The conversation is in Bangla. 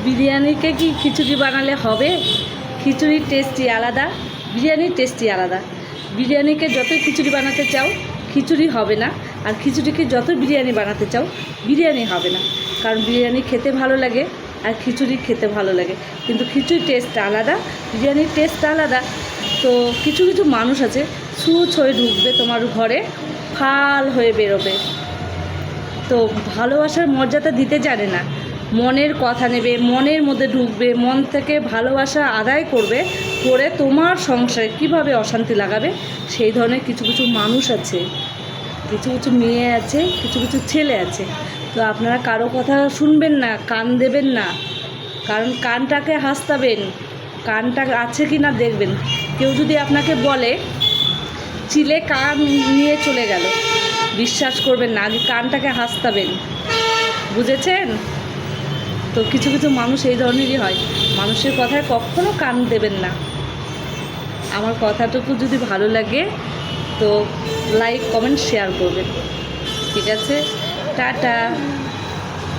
বিরিয়ানিকে কি খিচুড়ি বানালে হবে? খিচুড়ির টেস্টই আলাদা, বিরিয়ানির টেস্টই আলাদা। বিরিয়ানিকে যতই খিচুড়ি বানাতে চাও খিচুড়ি হবে না, আর খিচুড়িকে যত বিরিয়ানি বানাতে চাও বিরিয়ানি হবে না। কারণ বিরিয়ানি খেতে ভালো লাগে আর খিচুড়ি খেতে ভালো লাগে, কিন্তু খিচুড়ির টেস্ট আলাদা, বিরিয়ানির টেস্ট আলাদা। তো কিছু কিছু মানুষ আছে ছুঁচ হয়ে ঢুকবে তোমার ঘরে, ফাল হয়ে বেরোবে। তো ভালোবাসার মর্যাদা দিতে জানে না, মনের কথা নেবে, মনের মধ্যে ঢুকবে, মন থেকে ভালোবাসা আদায় করবে, করে তোমার সংসারে কীভাবে অশান্তি লাগাবে সেই ধরনের কিছু কিছু মানুষ আছে, কিছু কিছু মেয়ে আছে, কিছু কিছু ছেলে আছে। তো আপনারা কারো কথা শুনবেন না, কান দেবেন না। কারণ কানটাকে হাসতাবেন, কানটা আছে কি না দেখবেন। কেউ যদি আপনাকে বলে চিলে কান নিয়ে চলে গেল, বিশ্বাস করবেন না, আগে কানটাকে হাসতাবেন, বুঝেছেন? তো কিছু কিছু মানুষ এই ধরনেরই হয়, মানুষের কথায় কখনো কান দেবেন না। আমার কথাটুকু যদি ভালো লাগে তো লাইক কমেন্ট শেয়ার করবেন, ঠিক আছে? টাটা।